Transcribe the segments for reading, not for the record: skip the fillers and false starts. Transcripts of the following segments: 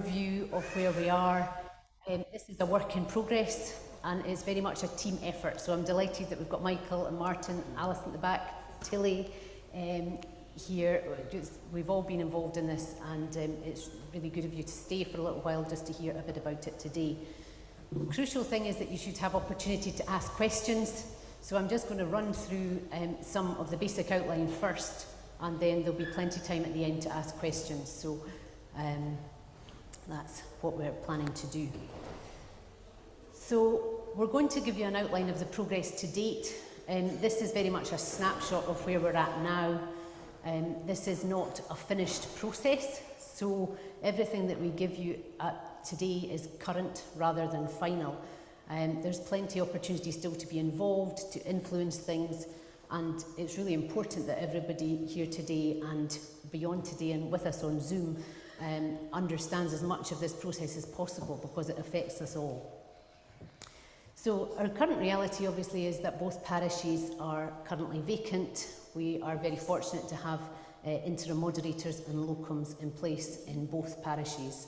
overview of where we are. This is a work in progress and it's very much a team effort. So I'm delighted that we've got Michael and Martin and Alison at the back, Tilly here. We've all been involved in this and it's really good of you to stay for a little while just to hear a bit about it today. The crucial thing is that you should have opportunity to ask questions. So I'm just going to run through some of the basic outline first, and then there'll be plenty of time at the end to ask questions. So that's what we're planning to do. So we're going to give you an outline of the progress to date. This is very much a snapshot of where we're at now. This is not a finished process, so everything that we give you today is current rather than final. There's plenty of opportunity still to be involved, to influence things, and it's really important that everybody here today and beyond today and with us on Zoom understands as much of this process as possible because it affects us all. So our current reality obviously is that both parishes are currently vacant. We are very fortunate to have interim moderators and locums in place in both parishes.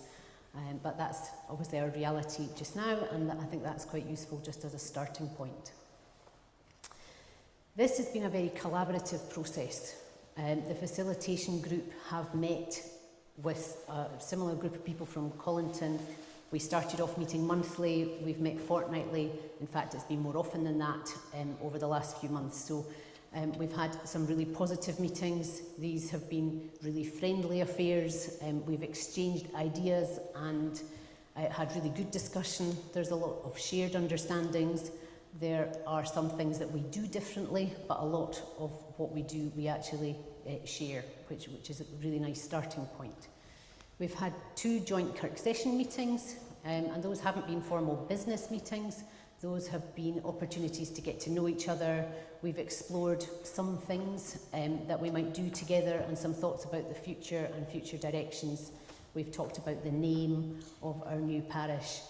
But that's obviously our reality just now, and I think that's quite useful just as a starting point. This has been a very collaborative process. The facilitation group have met with a similar group of people from Colinton. We started off meeting monthly, we've met fortnightly. In fact, it's been more often than that over the last few months. So we've had some really positive meetings. These have been really friendly affairs. We've exchanged ideas and had really good discussion. There's a lot of shared understandings. There are some things that we do differently, but a lot of what we do we actually share, which is a really nice starting point. We've had 2 joint Kirk session meetings, and those haven't been formal business meetings. Those have been opportunities to get to know each other. We've explored some things that we might do together and some thoughts about the future and future directions. We've talked about the name of our new parish.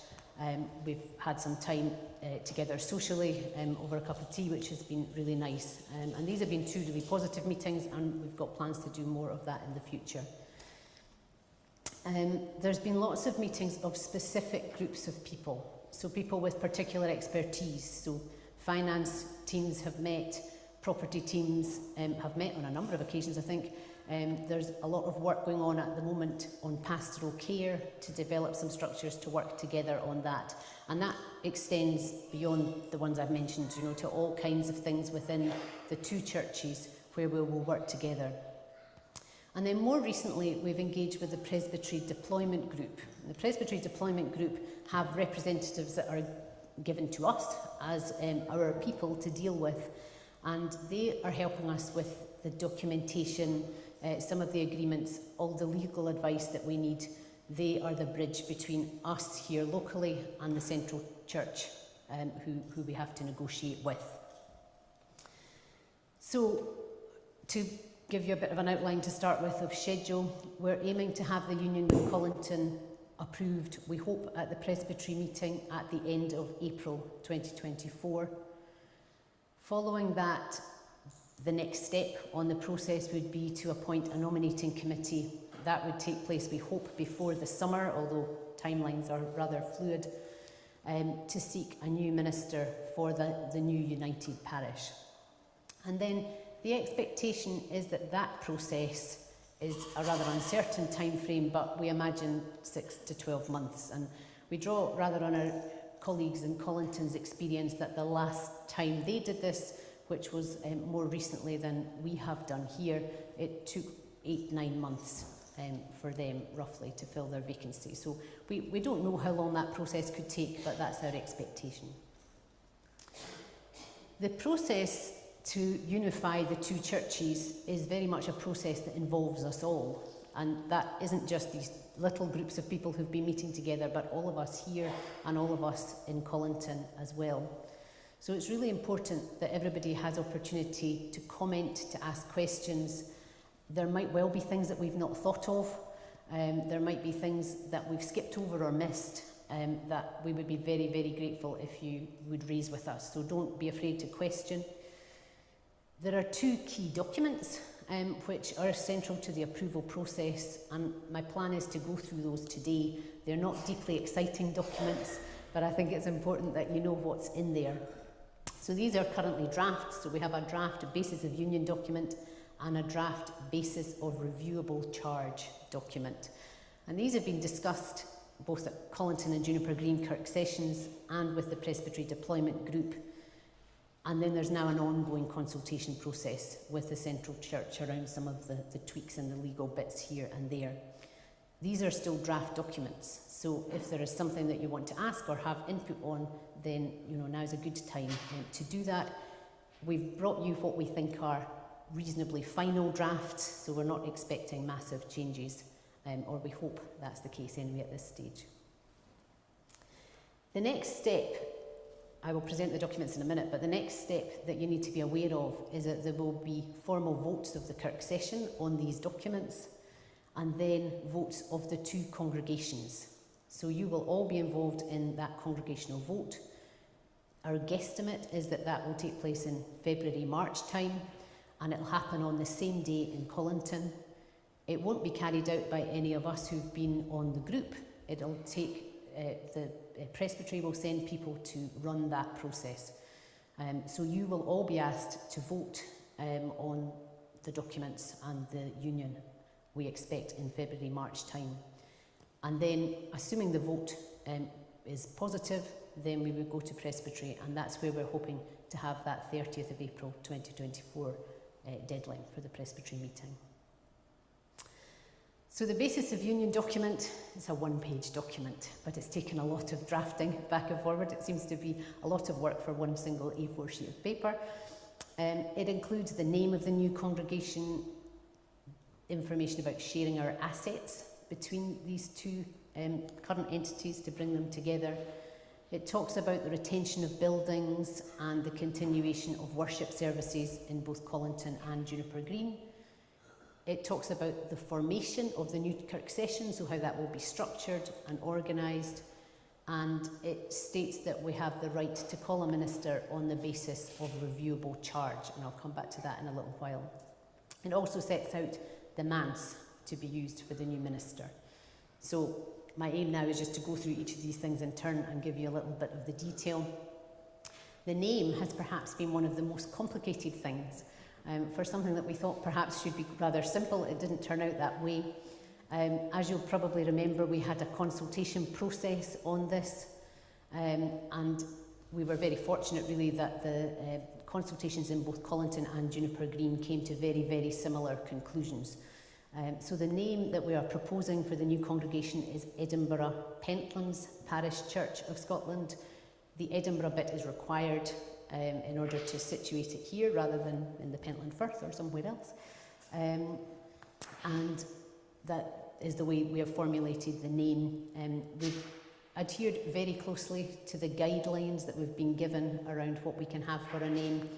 We've had some time together socially over a cup of tea, which has been really nice. And these have been 2 really positive meetings, and we've got plans to do more of that in the future. There's been lots of meetings of specific groups of people. So people with particular expertise. So finance teams have met, property teams have met on a number of occasions, I think. There's a lot of work going on at the moment on pastoral care to develop some structures to work together on that. And that extends beyond the ones I've mentioned, to all kinds of things within the 2 churches where we will work together. And then more recently, we've engaged with the Presbytery Deployment Group. The Presbytery Deployment Group have representatives that are given to us as our people to deal with, and they are helping us with the documentation, some of the agreements, all the legal advice that we need. They are the bridge between us here locally and the Central Church, who we have to negotiate with. So, to give you a bit of an outline to start with of schedule, we're aiming to have the union with Colinton approved, we hope, at the Presbytery meeting at the end of April 2024. Following that, the next step on the process would be to appoint a nominating committee. That would take place, we hope, before the summer, although timelines are rather fluid, to seek a new minister for the new united parish. And then the expectation is that that process is a rather uncertain time frame, but we imagine 6 to 12 months. And we draw rather on our colleagues in Colinton's experience that the last time they did this, which was more recently than we have done here, it took 8-9 months for them roughly to fill their vacancy. So we don't know how long that process could take, but that's our expectation. The process to unify the 2 churches is very much a process that involves us all, and that isn't just these little groups of people who've been meeting together, but all of us here and all of us in Colinton as well. So it's really important that everybody has opportunity to comment, to ask questions. There might well be things that we've not thought of. There might be things that we've skipped over or missed that we would be very, very grateful if you would raise with us. So don't be afraid to question. There are 2 key documents which are central to the approval process, and my plan is to go through those today. They're not deeply exciting documents, but I think it's important that you know what's in there. So these are currently drafts, so we have a draft basis of union document and a draft basis of reviewable charge document. And these have been discussed both at Colinton and Juniper Green Kirk sessions and with the Presbytery Deployment Group. And then there's now an ongoing consultation process with the Central Church around some of the tweaks and the legal bits here and there. These are still draft documents, so if there is something that you want to ask or have input on, then now's a good time to do that. We've brought you what we think are reasonably final drafts, so we're not expecting massive changes, or we hope that's the case anyway at this stage. The next step, I will present the documents in a minute, but the next step that you need to be aware of is that there will be formal votes of the Kirk session on these documents, and then votes of the two congregations. So you will all be involved in that congregational vote. Our guesstimate is that that will take place in February, March time, and it'll happen on the same day in Colinton. It won't be carried out by any of us who've been on the group. It'll take, the Presbytery will send people to run that process. So you will all be asked to vote on the documents and the union we expect in February, March time. And then, assuming the vote is positive, then we will go to Presbytery, and that's where we're hoping to have that 30th of April 2024 deadline for the Presbytery meeting. So the basis of union document is a one-page document, but it's taken a lot of drafting back and forward. It seems to be a lot of work for one single A4 sheet of paper. It includes the name of the new congregation, information about sharing our assets between these two current entities to bring them together. It talks about the retention of buildings and the continuation of worship services in both Colinton and Juniper Green. It talks about the formation of the new Kirk session, so how that will be structured and organised. And it states that we have the right to call a minister on the basis of reviewable charge, and I'll come back to that in a little while. It also sets out the manse to be used for the new minister. So my aim now is just to go through each of these things in turn and give you a little bit of the detail. The name has perhaps been one of the most complicated things. For something that we thought perhaps should be rather simple, it didn't turn out that way. As you'll probably remember, we had a consultation process on this, and we were very fortunate really that the consultations in both Colinton and Juniper Green came to very, very similar conclusions. So the name that we are proposing for the new congregation is Edinburgh Pentlands Parish Church of Scotland. The Edinburgh bit is required in order to situate it here rather than in the Pentland Firth or somewhere else. And that is the way we have formulated the name. We've adhered very closely to the guidelines that we've been given around what we can have for a name.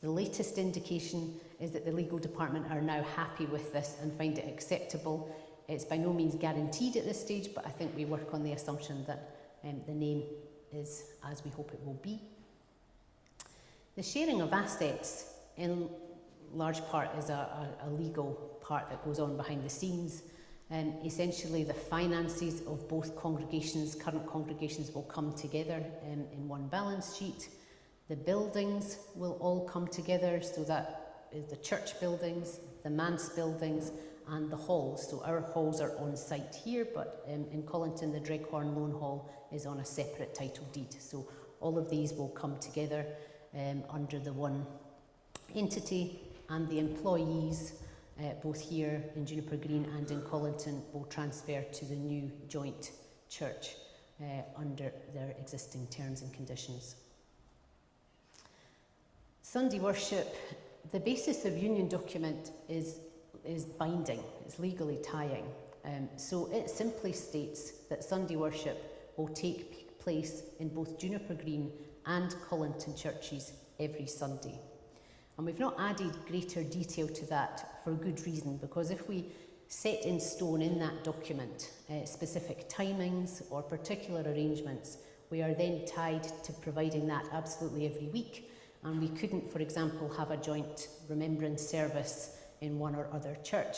The latest indication is that the legal department are now happy with this and find it acceptable. It's by no means guaranteed at this stage, but I think we work on the assumption that the name is as we hope it will be. The sharing of assets in large part is a legal part that goes on behind the scenes. Essentially the finances of both congregations, current congregations, will come together in one balance sheet. The buildings will all come together, so that is the church buildings, the manse buildings and the halls. So our halls are on site here, but in Colinton the Dreghorn Loan Hall is on a separate title deed. So all of these will come together under the one entity, and the employees both here in Juniper Green and in Colinton will transfer to the new joint church under their existing terms and conditions. Sunday worship, the basis of union document is binding, it's legally tying. So it simply states that Sunday worship will take place in both Juniper Green and Colinton churches every Sunday. And we've not added greater detail to that for good reason, because if we set in stone in that document specific timings or particular arrangements, we are then tied to providing that absolutely every week. And we couldn't, for example, have a joint remembrance service in one or other church.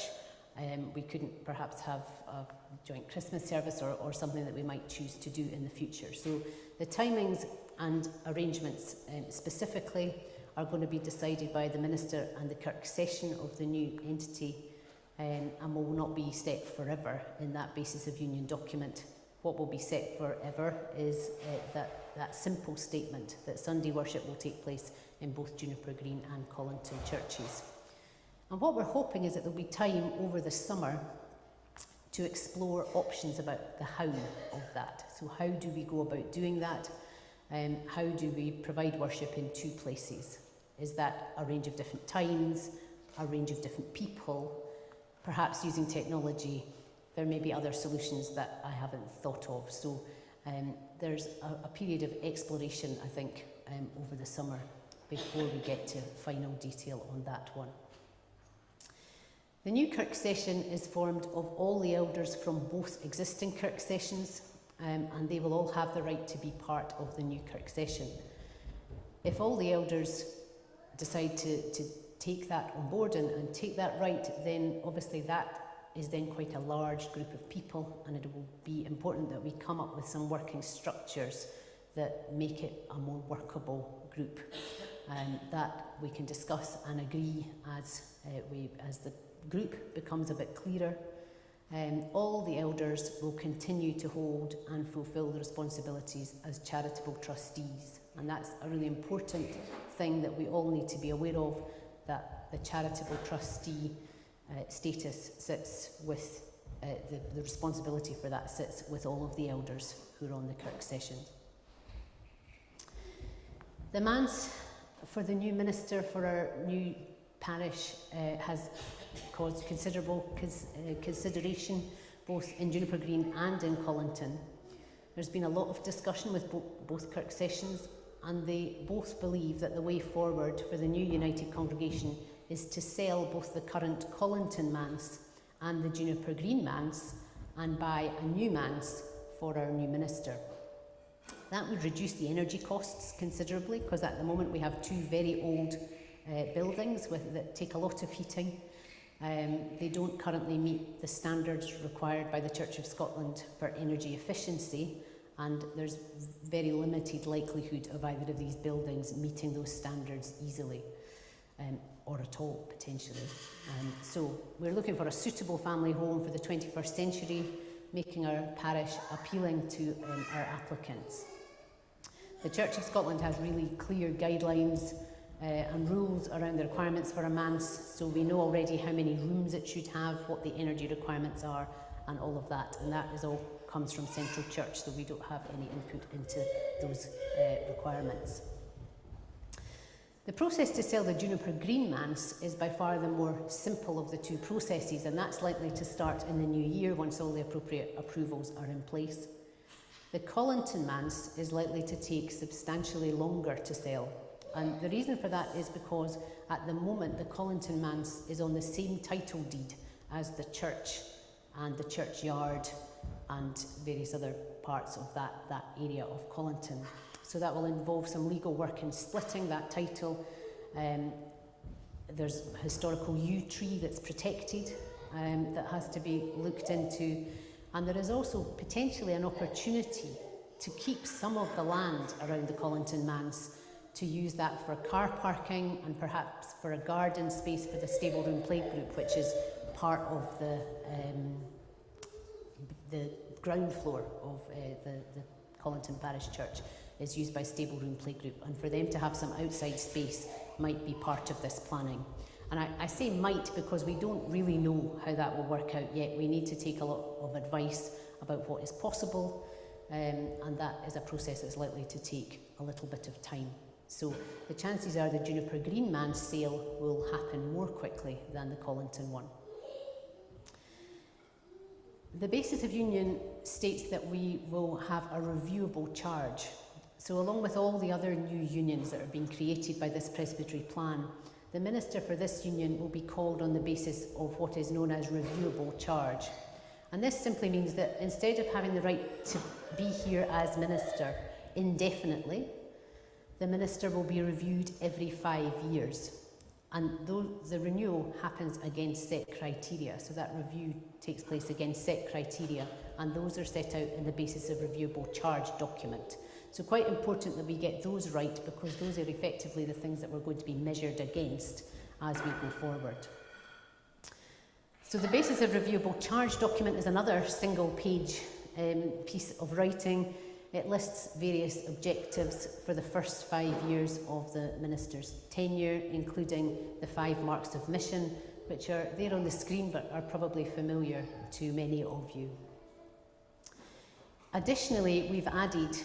We couldn't perhaps have a joint Christmas service or something that we might choose to do in the future. So the timings and arrangements specifically are going to be decided by the Minister and the Kirk Session of the new entity, and will not be set forever in that basis of union document. What will be set forever is that simple statement that Sunday worship will take place in both Juniper Green and Colinton churches. And what we're hoping is that there'll be time over the summer to explore options about the how of that. So how do we go about doing that? How do we provide worship in two places? Is that a range of different times, a range of different people, perhaps using technology? There may be other solutions that I haven't thought of. So there's a period of exploration, I think, over the summer before we get to final detail on that one. The new Kirk Session is formed of all the elders from both existing Kirk Sessions, and they will all have the right to be part of the new Kirk Session. If all the elders decide to take that on board and take that right, then obviously that is then quite a large group of people, and it will be important that we come up with some working structures that make it a more workable group, that we can discuss and agree as the group becomes a bit clearer. All the elders will continue to hold and fulfil the responsibilities as charitable trustees, and that's a really important thing that we all need to be aware of, that the charitable trustee status sits with the responsibility for that sits with all of the elders who are on the Kirk Session. The manse for the new minister for our new parish has caused considerable consideration both in Juniper Green and in Colinton. There's been a lot of discussion with both Kirk Sessions, and they both believe that the way forward for the new United Congregation is to sell both the current Colinton manse and the Juniper Green manse and buy a new manse for our new minister. That would reduce the energy costs considerably, because at the moment we have two very old buildings that take a lot of heating. They don't currently meet the standards required by the Church of Scotland for energy efficiency, and there's very limited likelihood of either of these buildings meeting those standards easily, or at all, potentially. So we're looking for a suitable family home for the 21st century, making our parish appealing to our applicants. The Church of Scotland has really clear guidelines and rules around the requirements for a manse, so we know already how many rooms it should have, what the energy requirements are, and all of that, and that is all comes from Central Church, so we don't have any input into those requirements. The process to sell the Juniper Green manse is by far the more simple of the two processes, and that's likely to start in the new year once all the appropriate approvals are in place. The Colinton manse is likely to take substantially longer to sell, and the reason for that is because at the moment the Colinton manse is on the same title deed as the church and the churchyard and various other parts of that area of Colinton. So that will involve some legal work in splitting that title. There's a historical yew tree that's protected that has to be looked into, and there is also potentially an opportunity to keep some of the land around the Colinton manse, to use that for car parking and perhaps for a garden space for the Stable Room Playgroup, which is part of the ground floor of the Colinton Parish Church is used by Stable Room Playgroup, and for them to have some outside space might be part of this planning. And I say might because we don't really know how that will work out yet. We need to take a lot of advice about what is possible, and that is a process that's likely to take a little bit of time. So the chances are the Juniper Green manse sale will happen more quickly than the Colinton one. The basis of union states that we will have a reviewable charge. So along with all the other new unions that are being created by this presbytery plan, the minister for this union will be called on the basis of what is known as reviewable charge. And this simply means that instead of having the right to be here as minister indefinitely, the minister will be reviewed every 5 years. And the renewal happens against set criteria, so that review takes place against set criteria, and those are set out in the basis of reviewable charge document. So quite important that we get those right, because those are effectively the things that we're going to be measured against as we go forward. So the basis of reviewable charge document is another single page piece of writing. It lists various objectives for the first 5 years of the minister's tenure, including the 5 marks of mission, which are there on the screen but are probably familiar to many of you. Additionally, we've added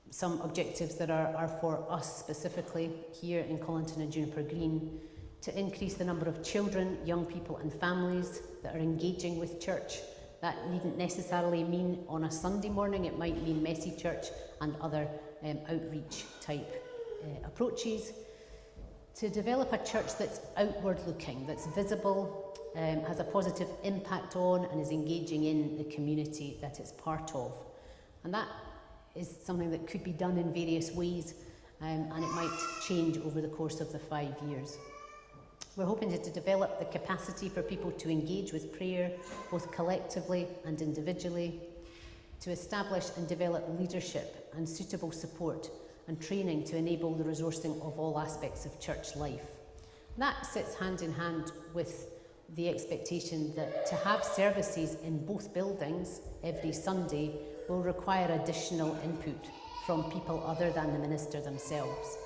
some objectives that are for us specifically here in Colinton and Juniper Green, to increase the number of children, young people and families that are engaging with church. That needn't necessarily mean on a Sunday morning, it might mean messy church and other outreach type approaches. To develop a church that's outward looking, that's visible, has a positive impact on and is engaging in the community that it's part of. And that is something that could be done in various ways, and it might change over the course of the 5 years. We're hoping to develop the capacity for people to engage with prayer, both collectively and individually, to establish and develop leadership and suitable support and training to enable the resourcing of all aspects of church life. That sits hand in hand with the expectation that to have services in both buildings every Sunday will require additional input from people other than the minister themselves.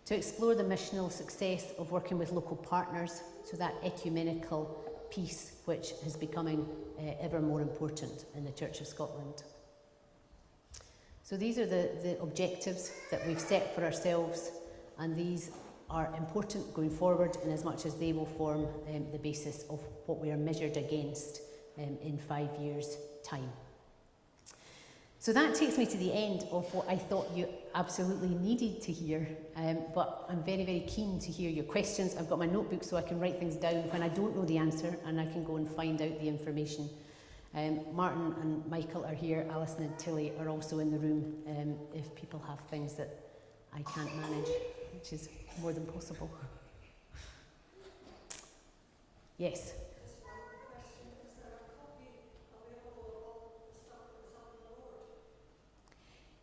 To explore the missional success of working with local partners, so that ecumenical piece which is becoming ever more important in the Church of Scotland. So these are the objectives that we've set for ourselves, and these are important going forward in as much as they will form the basis of what we are measured against in 5 years' time. So that takes me to the end of what I thought you absolutely needed to hear, but I'm very, very keen to hear your questions. I've got my notebook so I can write things down when I don't know the answer, and I can go and find out the information. Martin and Michael are here, Alison and Tilly are also in the room if people have things that I can't manage, which is more than possible. Yes?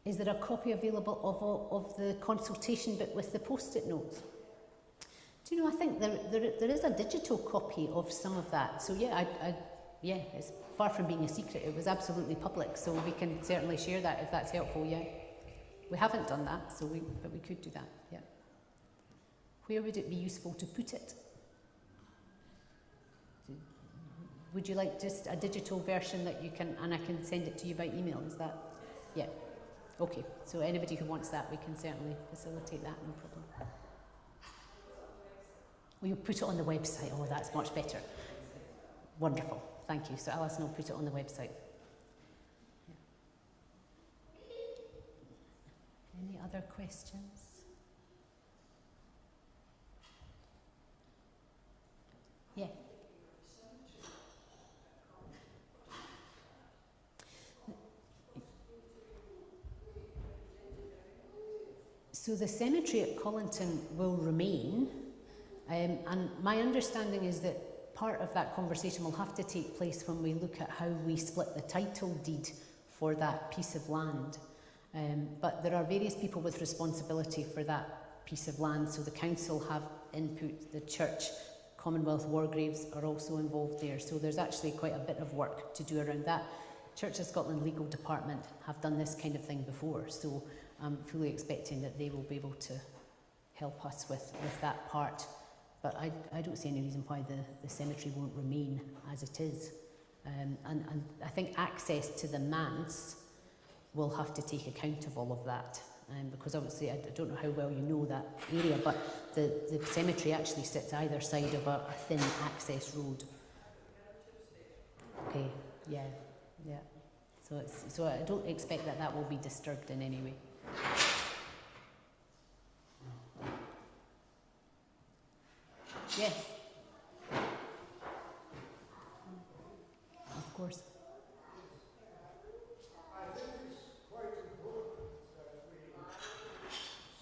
Is there a copy available of the consultation bit with the post-it notes? Do you know, I think there is a digital copy of some of that. So yeah, yeah, it's far from being a secret. It was absolutely public, so we can certainly share that if that's helpful, yeah. We haven't done that, but we could do that, yeah. Where would it be useful to put it? Would you like just a digital version that you can, and I can send it to you by email, is that? Yeah. Okay, so anybody who wants that, we can certainly facilitate that, no problem. We'll put it on the website. Oh, that's much better. Wonderful, thank you. So Alison will put it on the website. Yeah. Any other questions? Yeah. So the cemetery at Colinton will remain, and my understanding is that part of that conversation will have to take place when we look at how we split the title deed for that piece of land. But there are various people with responsibility for that piece of land, so the council have input, the church, Commonwealth War Graves are also involved there, so there's actually quite a bit of work to do around that. Church of Scotland Legal Department have done this kind of thing before, so I'm fully expecting that they will be able to help us with that part. But I don't see any reason why the cemetery won't remain as it is. And I think access to the manse will have to take account of all of that. Because obviously, I don't know how well you know that area, but the cemetery actually sits either side of a thin access road. Okay, yeah. So I don't expect that will be disturbed in any way. Yes. Of course. I think it's quite important that we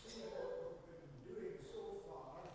see what we've been doing so far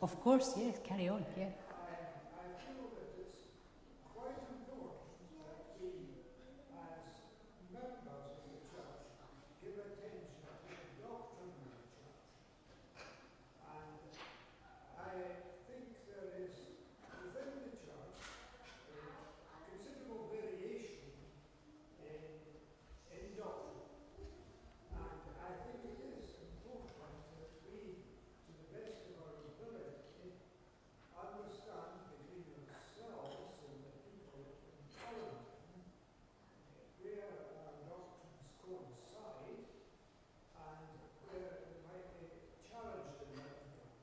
Of course, yes, carry on, yeah. I feel that it's quite important that we, as members of the church, give attention to the doctrine of the church. And I think there is within the church a considerable variation in doctrine. And I think it is important that we, to the best of our ability, understand between ourselves and the people in Parliament where our doctrines coincide and where they might be challenged in that regard.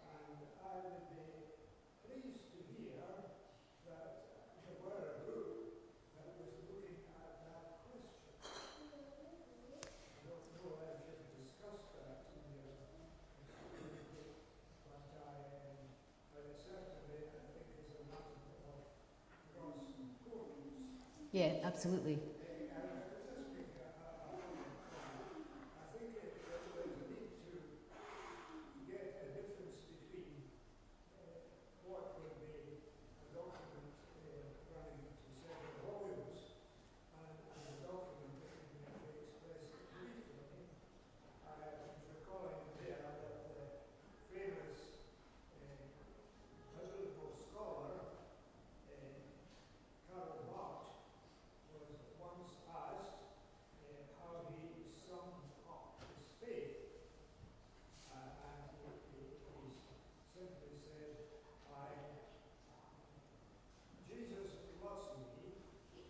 And I would be pleased to hear that there were a group that was looking at that question. I don't know if you've discussed that in your group, but it certainly I think is a matter of gross importance. Yeah, absolutely. I think there's a need to get a difference between what would be a document running to several volumes and a document that can be expressed briefly. I was recalling there that the famous biblical scholar Karl Barth was once asked how he summed up his faith. And he simply said, Jesus loves me,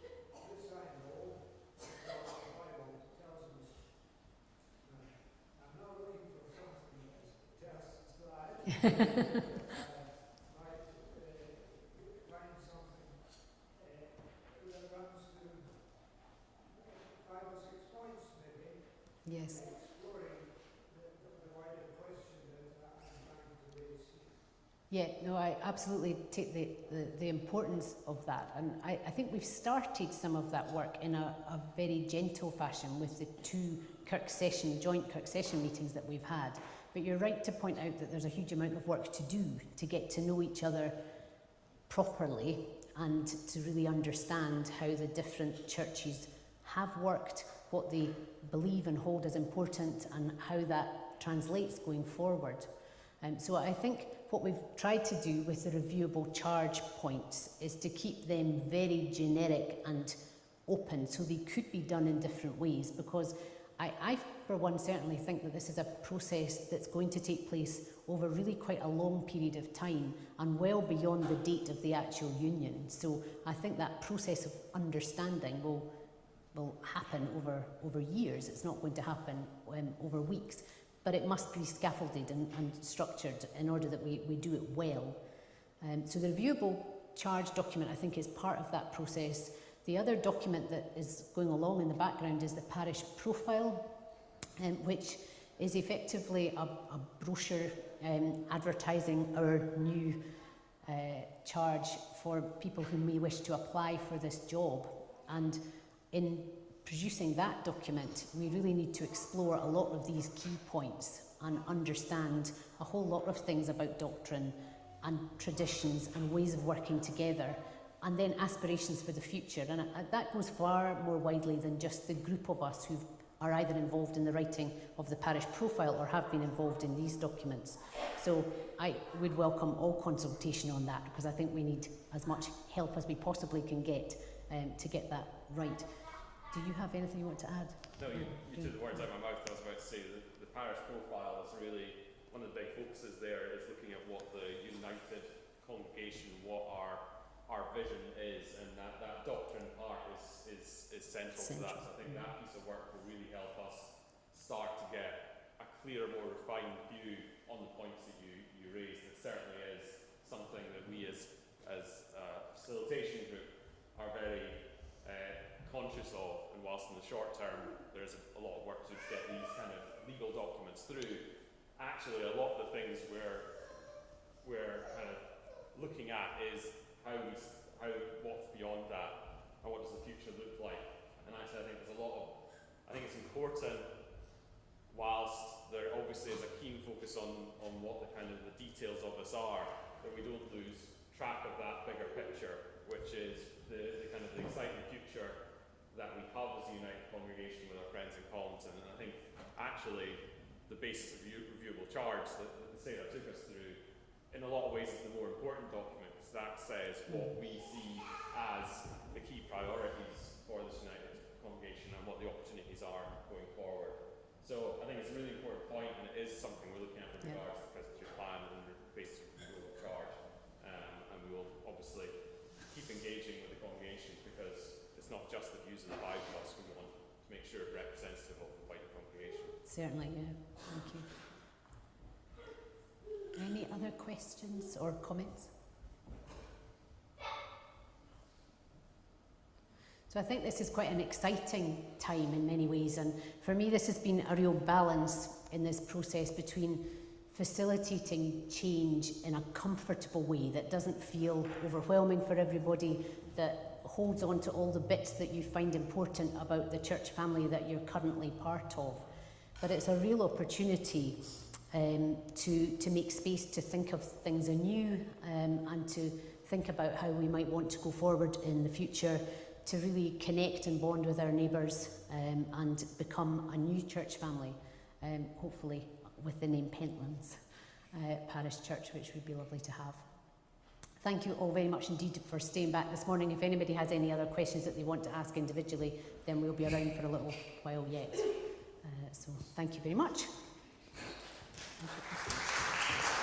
this I know, because the Bible tells me so. I'm not looking for something that tests that. Might find something that runs to 5 or 6 points maybe, Yes. exploring the wider question that I'm trying to raise here. Yeah, no, I absolutely take the importance of that. And I think we've started some of that work in a very gentle fashion with the two joint Kirk session meetings that we've had. But you're right to point out that there's a huge amount of work to do to get to know each other properly and to really understand how the different churches have worked, what they believe and hold as important, and how that translates going forward. So I think what we've tried to do with the reviewable charge points is to keep them very generic and open, so they could be done in different ways, because I for one certainly think that this is a process that's going to take place over really quite a long period of time and well beyond the date of the actual union. So I think that process of understanding will happen over years. It's not going to happen over weeks, but it must be scaffolded and structured in order that we do it well. So the reviewable charge document, I think, is part of that process. The other document that is going along in the background is the parish profile, which is effectively a brochure advertising our new charge for people who may wish to apply for this job. And in producing that document, we really need to explore a lot of these key points and understand a whole lot of things about doctrine and traditions and ways of working together, and then aspirations for the future. And that goes far more widely than just the group of us who are either involved in the writing of the parish profile or have been involved in these documents. So I would welcome all consultation on that, because I think we need as much help as we possibly can get to get that right. Do you have anything you want to add? No, you took the words out of my mouth. I was about to say that the parish profile is really one of the big focuses there, is looking at what the united congregation, what our vision is, and that doctrine part is central to that. So I think that piece of work will really help us start to get a clearer, more refined view on the points that you raised. It certainly is something that we as a facilitation group are very conscious of, and whilst in the short term there's a lot of work to get these kind of legal documents through, actually a lot of the things we're kind of looking at is how what's beyond that, and what does the future look like. And actually I think it's important whilst there obviously is a keen focus on what the kind of the details of this are, that we don't lose track of that bigger picture, which is the kind of the exciting future that we have as a united congregation with our friends in Collinton. And I think actually the basis of reviewable charge that Sarah took us through in a lot of ways is the more important document, because that says what we see as the key priorities for this united congregation and what the opportunities are going forward. So I think it's a really important point, and it is something we're looking at with regards to the Presbyterian plan and the basis of reviewable charge. And we will obviously keep engaging with the congregation, because it's not just the views of the five of us. We want to make sure it's representative of the wider congregation. Certainly, yeah. Thank you. Any other questions or comments? So I think this is quite an exciting time in many ways, and for me this has been a real balance in this process between facilitating change in a comfortable way that doesn't feel overwhelming for everybody, that holds on to all the bits that you find important about the church family that you're currently part of. But it's a real opportunity to make space to think of things anew, and to think about how we might want to go forward in the future, to really connect and bond with our neighbours, and become a new church family, hopefully with the name Pentlands Parish Church, which would be lovely to have. Thank you all very much indeed for staying back this morning. If anybody has any other questions that they want to ask individually, then we'll be around for a little while yet. So thank you very much. Thank you.